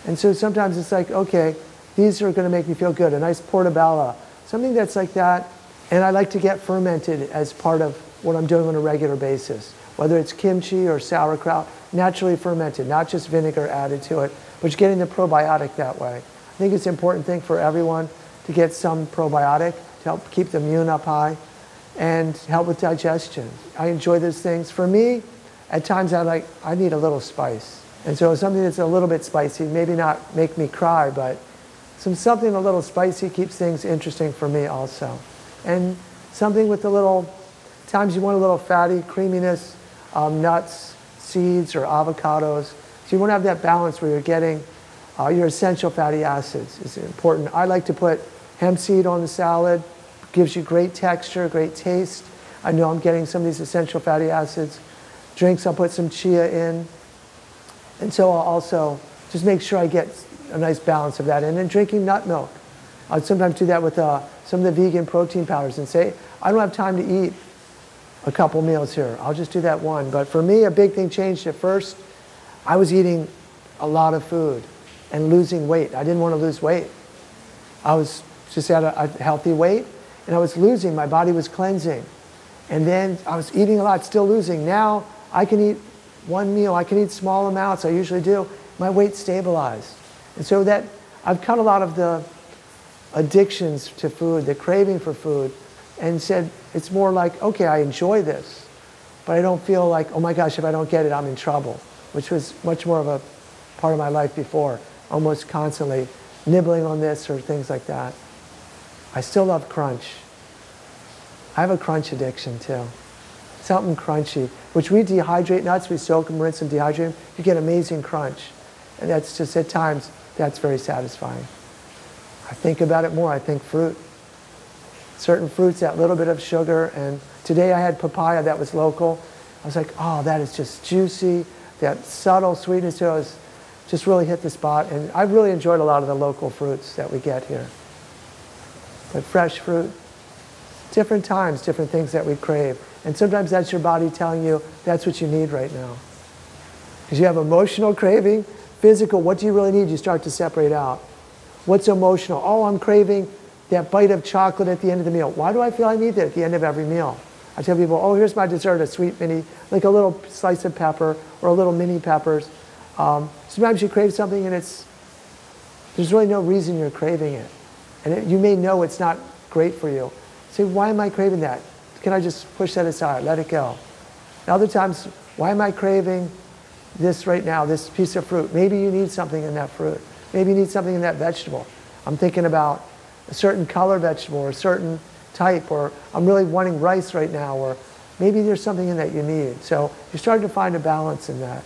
And so sometimes it's like, okay, these are going to make me feel good. A nice portobello, something that's like that. And I like to get fermented as part of what I'm doing on a regular basis. Whether it's kimchi or sauerkraut, naturally fermented, not just vinegar added to it, but you're getting the probiotic that way. I think it's an important thing for everyone to get some probiotic to help keep the immune up high and help with digestion. I enjoy those things. For me, at times I need a little spice. And so something that's a little bit spicy, maybe not make me cry, but something a little spicy keeps things interesting for me also. And something with a little, times you want a little fatty creaminess, nuts, seeds, or avocados. So you want to have that balance where you're getting your essential fatty acids is important. I like to put hemp seed on the salad. Gives you great texture, great taste. I know I'm getting some of these essential fatty acids. Drinks, I'll put some chia in. And so I'll also just make sure I get a nice balance of that. And then drinking nut milk. I'll sometimes do that with some of the vegan protein powders and say, I don't have time to eat a couple meals here. I'll just do that one. But for me, a big thing changed at first. I was eating a lot of food and losing weight. I didn't want to lose weight. I was just at a healthy weight, and I was losing. My body was cleansing. And then I was eating a lot, still losing. Now I can eat one meal. I can eat small amounts. I usually do. My weight stabilized. And so that I've cut a lot of the addictions to food, the craving for food, and said it's more like, okay, I enjoy this, but I don't feel like, oh my gosh, if I don't get it, I'm in trouble, which was much more of a part of my life before, almost constantly nibbling on this or things like that. I still love crunch. I have a crunch addiction too. Something crunchy, which we dehydrate nuts, we soak them, rinse them, dehydrate them, you get amazing crunch. And that's just, at times, that's very satisfying. I think about it more, I think fruit. Certain fruits, that little bit of sugar, and today I had papaya that was local. I was like, oh, that is just juicy. That subtle sweetness to it just really hit the spot, and I've really enjoyed a lot of the local fruits that we get here. But fresh fruit, different times, different things that we crave. And sometimes that's your body telling you that's what you need right now. Because you have emotional craving, physical, what do you really need? You start to separate out. What's emotional? Oh, I'm craving that bite of chocolate at the end of the meal. Why do I feel I need that at the end of every meal? I tell people, oh, here's my dessert, a sweet mini, like a little slice of pepper or a little mini peppers. Sometimes you crave something and there's really no reason you're craving it. And you may know it's not great for you. Say, why am I craving that? Can I just push that aside, let it go? And other times, why am I craving this right now, this piece of fruit? Maybe you need something in that fruit. Maybe you need something in that vegetable. I'm thinking about a certain color vegetable or a certain type, or I'm really wanting rice right now, or maybe there's something in that you need. So you're starting to find a balance in that.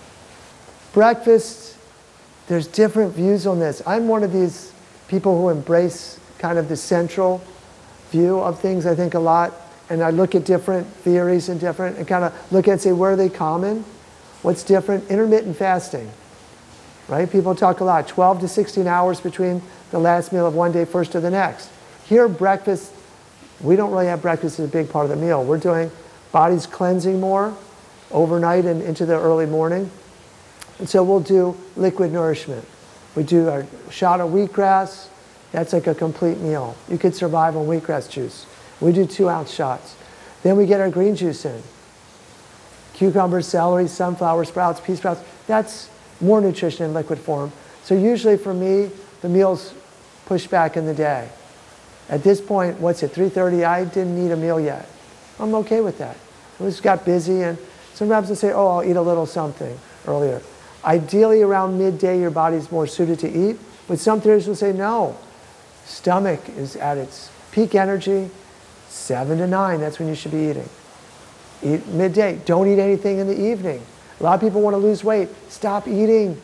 Breakfast, there's different views on this. I'm one of these people who embrace kind of the central view of things, I think, a lot. And I look at different theories and kind of look at and say, where are they common? What's different? Intermittent fasting, right? People talk a lot, 12 to 16 hours between the last meal of one day, first to the next. Here, breakfast, we don't really have breakfast as a big part of the meal. We're doing body's cleansing more overnight and into the early morning. And so we'll do liquid nourishment. We do our shot of wheatgrass. That's like a complete meal. You could survive on wheatgrass juice. We do 2-ounce shots. Then we get our green juice in. Cucumbers, celery, sunflower sprouts, pea sprouts. That's more nutrition in liquid form. So usually for me, the meal's pushed back in the day. At this point, what's it, 3:30? I didn't need a meal yet. I'm okay with that. I just got busy, and sometimes I say, oh, I'll eat a little something earlier. Ideally, around midday, your body's more suited to eat. But some theories will say, no. Stomach is at its peak energy, 7 to 9, that's when you should be eating. Eat midday. Don't eat anything in the evening. A lot of people want to lose weight. Stop eating.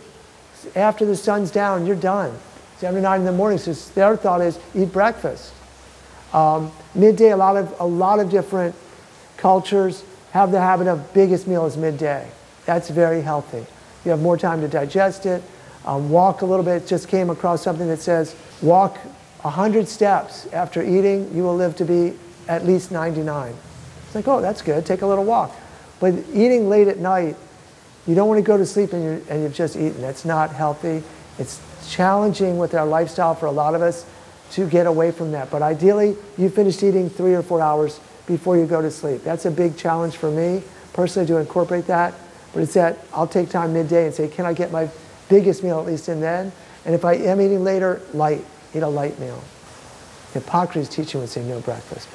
After the sun's down, you're done. 7 to 9 in the morning. So their thought is eat breakfast. Midday, a lot of different cultures have the habit of biggest meal is midday. That's very healthy. You have more time to digest it. Walk a little bit. Just came across something that says walk 100 steps after eating, you will live to be at least 99. It's like, oh, that's good. Take a little walk. But eating late at night, you don't want to go to sleep and you've just eaten. That's not healthy. It's challenging with our lifestyle for a lot of us to get away from that. But ideally, you finished eating 3 or 4 hours before you go to sleep. That's a big challenge for me personally to incorporate that. But it's that I'll take time midday and say, can I get my biggest meal at least in then? And if I am eating later, light. Eat a light meal. Hippocrates' teaching would say no breakfast.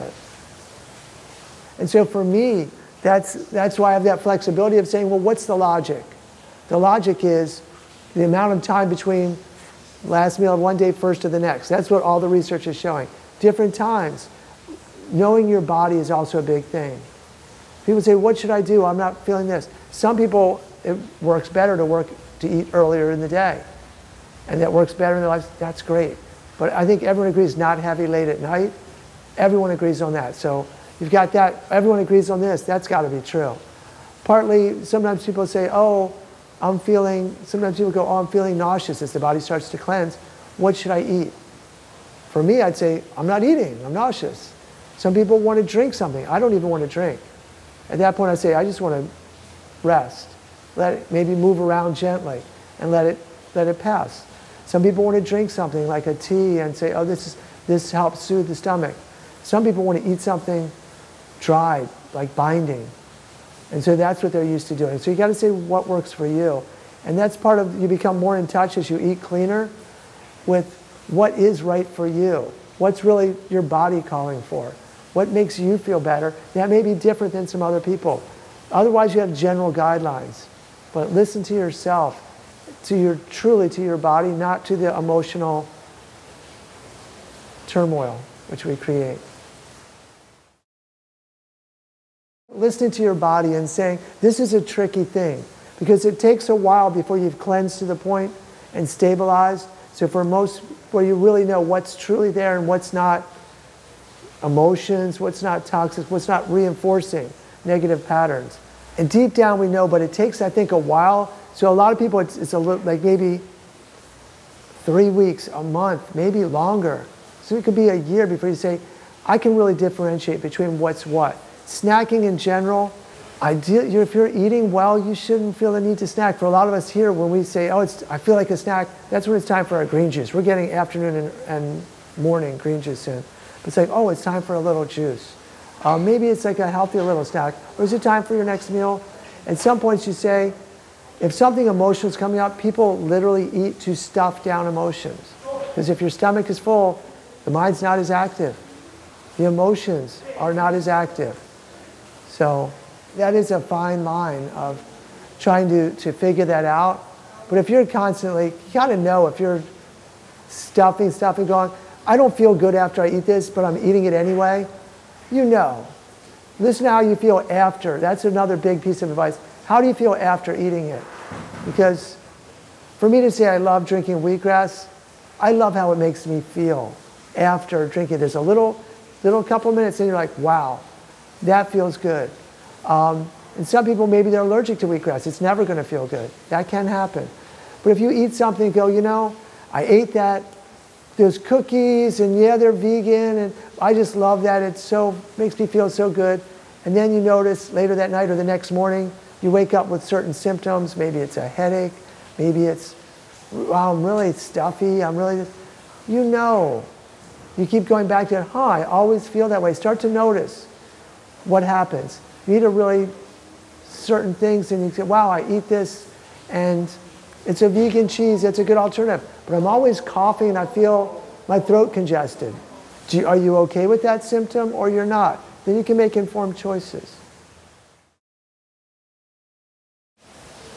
And so for me, that's why I have that flexibility of saying, well, what's the logic? The logic is the amount of time between last meal of one day, first to the next. That's what all the research is showing. Different times. Knowing your body is also a big thing. People say, what should I do? I'm not feeling this. Some people, it works better to eat earlier in the day. And that works better in their lives. That's great. But I think everyone agrees not heavy late at night. Everyone agrees on that. So you've got that. Everyone agrees on this. That's got to be true. Partly, sometimes people say, oh, sometimes people go, oh, I'm feeling nauseous as the body starts to cleanse. What should I eat? For me, I'd say, I'm not eating. I'm nauseous. Some people want to drink something. I don't even want to drink. At that point, I say, I just want to rest. Let it maybe move around gently and let it pass. Some people want to drink something like a tea and say, oh, this helps soothe the stomach. Some people want to eat something dried, like binding. And so that's what they're used to doing. So you got to say what works for you. And that's part of, you become more in touch as you eat cleaner with what is right for you. What's really your body calling for? What makes you feel better? That may be different than some other people. Otherwise, you have general guidelines. But listen to yourself, truly to your body, not to the emotional turmoil which we create. Listening to your body and saying, this is a tricky thing, because it takes a while before you've cleansed to the point and stabilized. So for most, where you really know what's truly there and what's not emotions, what's not toxic, what's not reinforcing negative patterns. And deep down we know, but it takes, I think, a while. So a lot of people, it's a little, like maybe 3 weeks, a month, maybe longer. So it could be a year before you say, I can really differentiate between what's what. Snacking in general, if you're eating well, you shouldn't feel the need to snack. For a lot of us here, when we say, oh, I feel like a snack, that's when it's time for our green juice. We're getting afternoon and morning green juice soon. But it's like, oh, it's time for a little juice. Maybe it's like a healthier little snack. Or is it time for your next meal? At some points you say, if something emotional is coming up, people literally eat to stuff down emotions. Because if your stomach is full, the mind's not as active. The emotions are not as active. So that is a fine line of trying to figure that out. But if you're constantly, you gotta know if you're stuffing, going, I don't feel good after I eat this, but I'm eating it anyway, you know. Listen to how you feel after. That's another big piece of advice. How do you feel after eating it? Because for me to say I love drinking wheatgrass, I love how it makes me feel after drinking. There's a little couple minutes and you're like, wow, that feels good. And some people, maybe they're allergic to wheatgrass. It's never going to feel good. That can happen. But if you eat something, go, you know, I ate that. There's cookies, and yeah, they're vegan, and I just love that. Makes me feel so good. And then you notice later that night or the next morning, you wake up with certain symptoms. Maybe it's a headache. Maybe it's, wow, I'm really stuffy. You know. You keep going back to it. I always feel that way. Start to notice what happens. You eat a really certain things, and you say, wow, I eat this, and it's a vegan cheese. It's a good alternative. But I'm always coughing, and I feel my throat congested. Are you okay with that symptom, or you're not? Then you can make informed choices.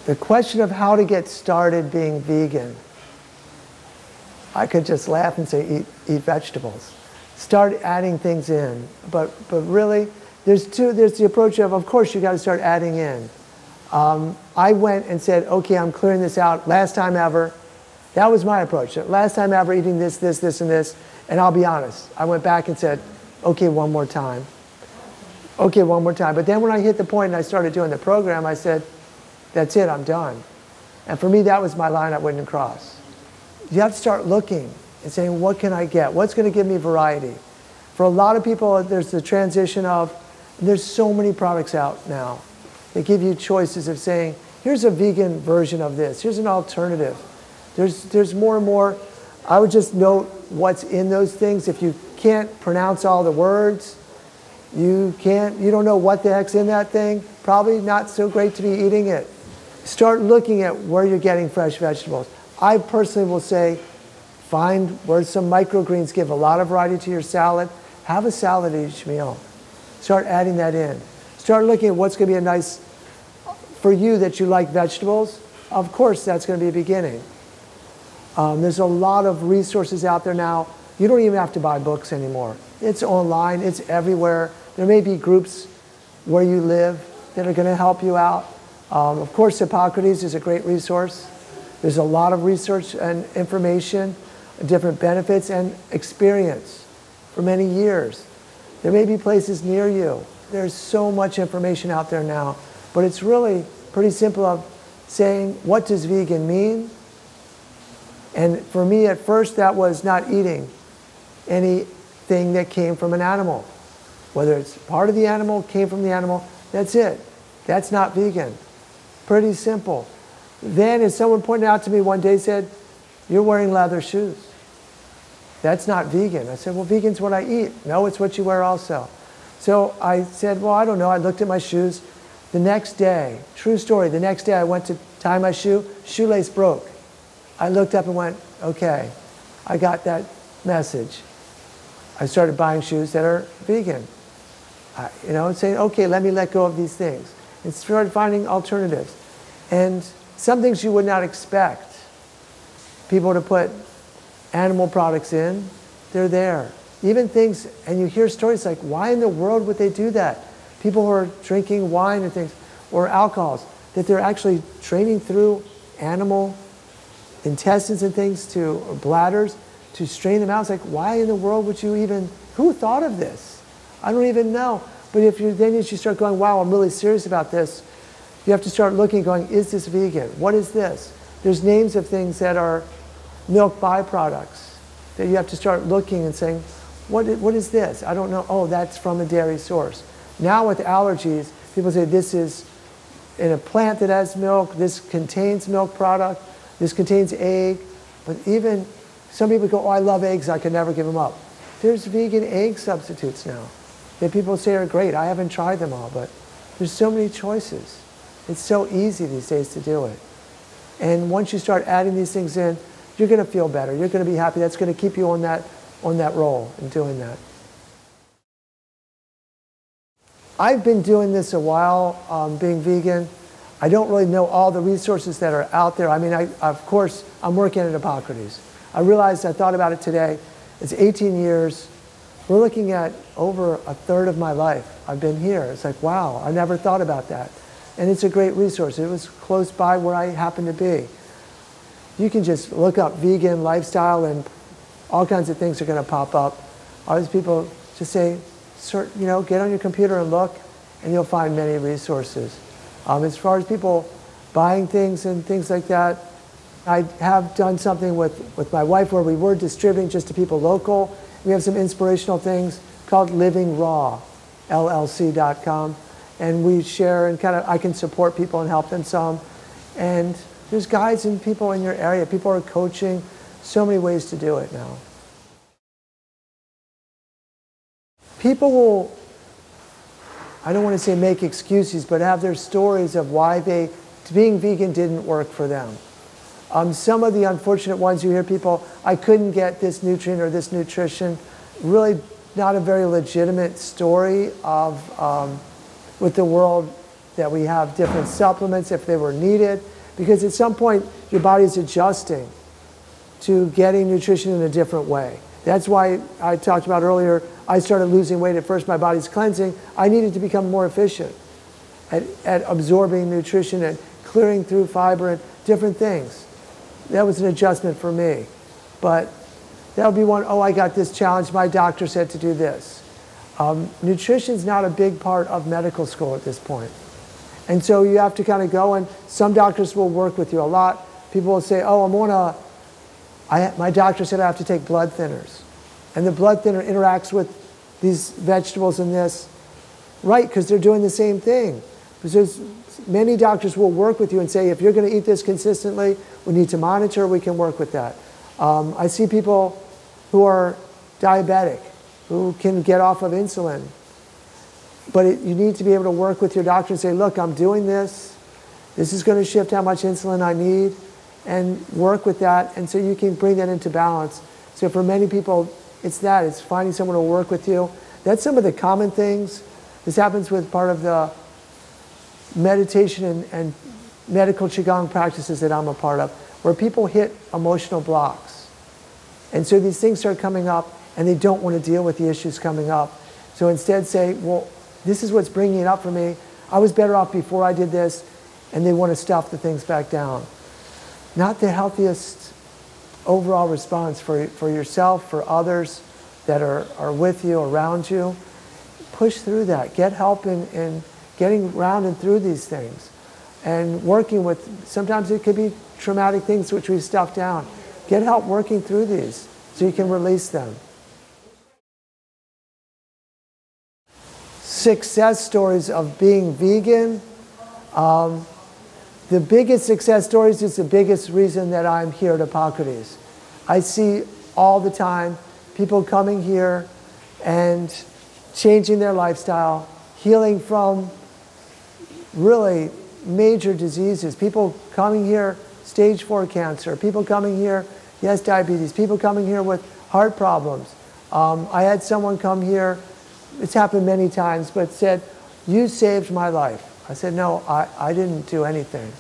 The question of how to get started being vegan. I could just laugh and say, eat vegetables. Start adding things in. But really, there's the approach of course, you got to start adding in. I went and said, okay, I'm clearing this out. Last time ever. That was my approach. Last time ever eating this, this, this, and this. And I'll be honest, I went back and said, okay, one more time. Okay, one more time. But then when I hit the point and I started doing the program, I said, that's it, I'm done. And for me, that was my line I wouldn't cross. You have to start looking and saying, what can I get? What's going to give me variety? For a lot of people, there's the transition of, there's so many products out now. They give you choices of saying, here's a vegan version of this. Here's an alternative. There's more and more. I would just note what's in those things. If you can't pronounce all the words, you don't know what the heck's in that thing, probably not so great to be eating it. Start looking at where you're getting fresh vegetables. I personally will say, find where some microgreens give a lot of variety to your salad. Have a salad each meal. Start adding that in. Start looking at what's going to be a nice, for you that you like vegetables, of course that's going to be a beginning. There's a lot of resources out there now. You don't even have to buy books anymore. It's online, it's everywhere. There may be groups where you live that are going to help you out. Of course, Hippocrates is a great resource. There's a lot of research and information, different benefits and experience for many years. There may be places near you. There's so much information out there now, but it's really pretty simple of saying, what does vegan mean? And for me, at first, that was not eating anything that came from an animal. Whether it's part of the animal, came from the animal, that's it. That's not vegan. Pretty simple. Then, as someone pointed out to me one day, said, you're wearing leather shoes. That's not vegan. I said, well, vegan's what I eat. No, it's what you wear also. So I said, well, I don't know. I looked at my shoes. The next day, true story, the next day I went to tie my shoe, shoelace broke. I looked up and went, okay, I got that message. I started buying shoes that are vegan. And saying, okay, let me let go of these things. And started finding alternatives. And some things you would not expect people to put animal products in, they're there. Even things, and you hear stories like, why in the world would they do that? People who are drinking wine and things, or alcohols, that they're actually draining through animal intestines and things or bladders to strain them out. It's like, why in the world would you even, who thought of this? I don't even know. But then as you start going, wow, I'm really serious about this, you have to start looking, going, is this vegan? What is this? There's names of things that are milk byproducts that you have to start looking and saying, what is this? I don't know. Oh, that's from a dairy source. Now with allergies, people say this is in a plant that has milk, this contains milk product, this contains egg. But even some people go, oh, I love eggs, I could never give them up. There's vegan egg substitutes now that people say are great. I haven't tried them all, but there's so many choices. It's so easy these days to do it. And once you start adding these things in, you're going to feel better. You're going to be happy. That's going to keep you on that roll and doing that. I've been doing this a while, being vegan. I don't really know all the resources that are out there. I mean, of course, I'm working at Hippocrates. I realized, I thought about it today, it's 18 years. We're looking at over a third of my life. I've been here. It's like, wow, I never thought about that. And it's a great resource. It was close by where I happen to be. You can just look up vegan lifestyle and all kinds of things are going to pop up. All these people just say, get on your computer and look, and you'll find many resources. As far as people buying things and things like that, I have done something with my wife where we were distributing just to people local. We have some inspirational things called Living Raw, LLC.com. And we share and I can support people and help them some. And there's guides and people in your area. People are coaching. So many ways to do it now. People will, I don't want to say make excuses, but have their stories of why being vegan didn't work for them. Some of the unfortunate ones, you hear people, I couldn't get this nutrient or this nutrition. Really not a very legitimate story of, with the world that we have different supplements if they were needed. Because at some point, your body's adjusting to getting nutrition in a different way. That's why I talked about earlier, I started losing weight. At first my body's cleansing. I needed to become more efficient at absorbing nutrition and clearing through fiber and different things. That was an adjustment for me. But that would be one, oh, I got this challenge, my doctor said to do this. Nutrition's not a big part of medical school at this point. And so you have to kind of go, and some doctors will work with you a lot. People will say, oh, my doctor said I have to take blood thinners. And the blood thinner interacts with these vegetables and this. Right, because they're doing the same thing. Because many doctors will work with you and say, if you're going to eat this consistently, we need to monitor, we can work with that. I see people who are diabetic, who can get off of insulin. But you need to be able to work with your doctor and say, look, I'm doing this. This is going to shift how much insulin I need, and work with that. And so you can bring that into balance. So for many people, it's that. It's finding someone to work with you. That's some of the common things. This happens with part of the meditation and medical Qigong practices that I'm a part of, where people hit emotional blocks. And so these things start coming up, and they don't want to deal with the issues coming up. So instead say, well, this is what's bringing it up for me. I was better off before I did this, and they want to stuff the things back down. Not the healthiest overall response for yourself, for others that are with you, around you. Push through that. Get help in getting around and through these things. And working with, sometimes it could be traumatic things which we've stuffed down. Get help working through these so you can release them. Success stories of being vegan. The biggest success stories is the biggest reason that I'm here at Hippocrates. I see all the time people coming here and changing their lifestyle, healing from really major diseases. People coming here, stage 4 cancer. People coming here, yes, diabetes. People coming here with heart problems. I had someone come here, it's happened many times, but said, you saved my life. I said, no, I didn't do anything.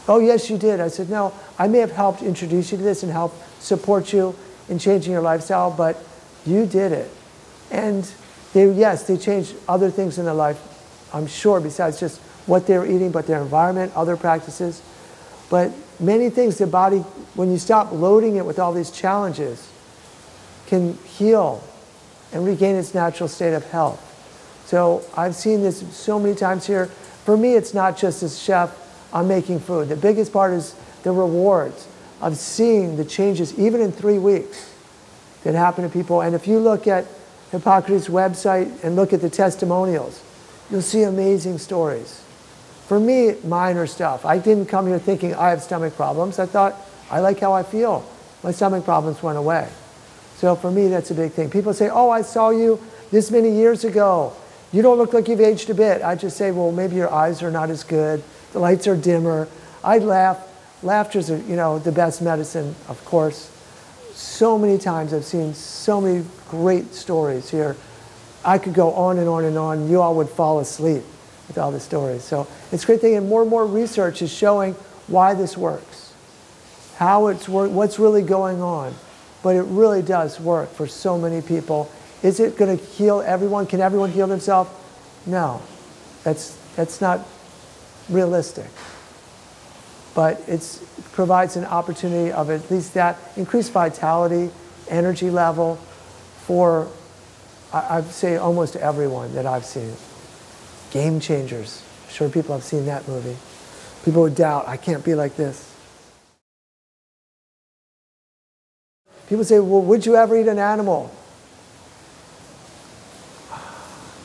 Oh, yes, you did. I said, no, I may have helped introduce you to this and help support you in changing your lifestyle, but you did it. And they changed other things in their life, I'm sure, besides just what they were eating, but their environment, other practices. But many things, the body, when you stop loading it with all these challenges, can heal and regain its natural state of health. So I've seen this so many times here. For me, it's not just as chef, I'm making food. The biggest part is the rewards of seeing the changes, even in 3 weeks, that happen to people. And if you look at Hippocrates' website and look at the testimonials, you'll see amazing stories. For me, minor stuff. I didn't come here thinking I have stomach problems. I thought, I like how I feel. My stomach problems went away. So for me, that's a big thing. People say, oh, I saw you this many years ago. You don't look like you've aged a bit. I just say, well, maybe your eyes are not as good. The lights are dimmer. I laugh. Laughter's, the best medicine, of course. So many times I've seen so many great stories here. I could go on and on and on. You all would fall asleep with all the stories. So it's a great thing, and more research is showing why this works, how it's what's really going on. But it really does work for so many people. Is it going to heal everyone? Can everyone heal themselves? No, that's not realistic. But it provides an opportunity of at least that increased vitality, energy level for, I'd say, almost everyone that I've seen. Game Changers. I'm sure people have seen that movie. People would doubt, I can't be like this. People say, well, would you ever eat an animal?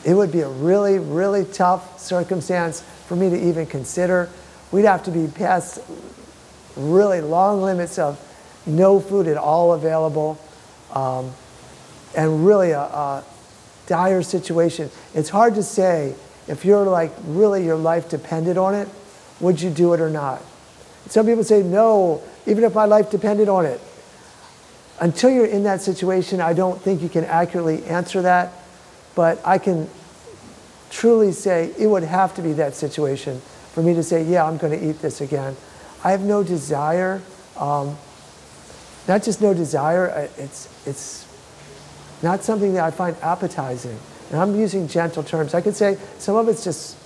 It would be a really, really tough circumstance for me to even consider. We'd have to be past really long limits of no food at all available, and really a dire situation. It's hard to say if you're like really your life depended on it, would you do it or not? Some people say, no, even if my life depended on it. Until you're in that situation, I don't think you can accurately answer that, but I can truly say it would have to be that situation for me to say, yeah, I'm going to eat this again. I have no desire. not just no desire, it's not something that I find appetizing. And I'm using gentle terms. I could say some of it's just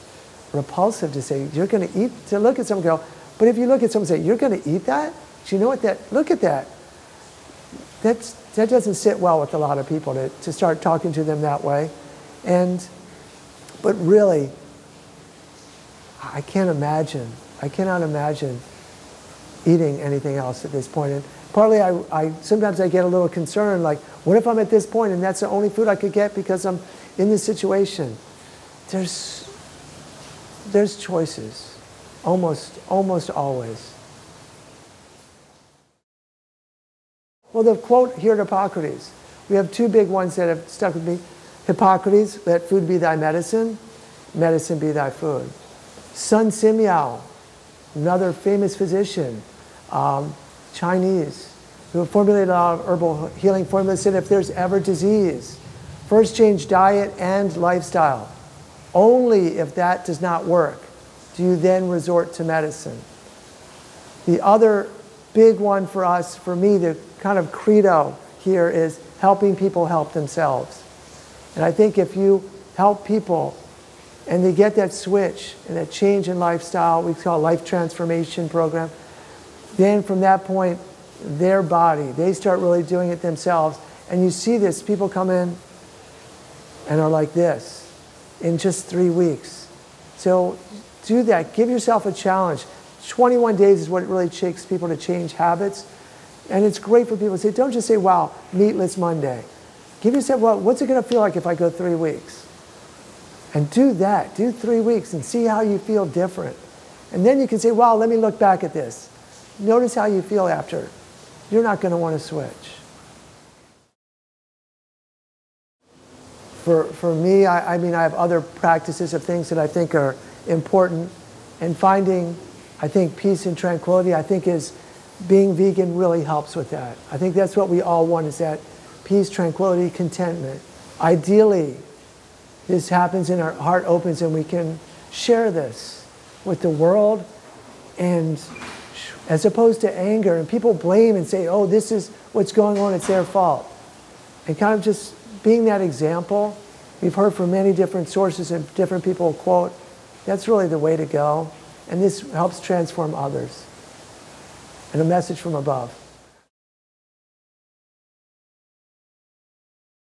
repulsive to say, you're going to eat, to look at someone and go, but if you look at someone and say, you're going to eat that? Do you know what that, look at that. That doesn't sit well with a lot of people to start talking to them that way. But really, I cannot imagine eating anything else at this point. And partly, sometimes I get a little concerned, like, what if I'm at this point and that's the only food I could get because I'm in this situation? There's choices, almost always. Well, the quote here at Hippocrates, we have two big ones that have stuck with me. Hippocrates, let food be thy medicine, medicine be thy food. Sun Simiao, another famous physician, Chinese, who formulated a lot of herbal healing formulas, said if there's ever disease, first change diet and lifestyle. Only if that does not work do you then resort to medicine. The other big one for us, for me, the kind of credo here is helping people help themselves. And I think if you help people and they get that switch and that change in lifestyle, we call it life transformation program, then from that point, their body, they start really doing it themselves. And you see this, people come in and are like this in just 3 weeks. So do that, give yourself a challenge. 21 days is what it really takes people to change habits. And it's great for people to say, don't just say, wow, meatless Monday. Give yourself, well, what's it going to feel like if I go 3 weeks? And do that, do 3 weeks and see how you feel different. And then you can say, wow, let me look back at this. Notice how you feel after. You're not going to want to switch. For me, I mean, I have other practices of things that I think are important. And finding, I think, peace and tranquility, I think being vegan really helps with that. I think that's what we all want, is that peace, tranquility, contentment. Ideally, this happens and our heart opens and we can share this with the world, and as opposed to anger, and people blame and say, oh, this is what's going on, it's their fault. And kind of just being that example, we've heard from many different sources and different people quote, that's really the way to go. And this helps transform others. And a message from above.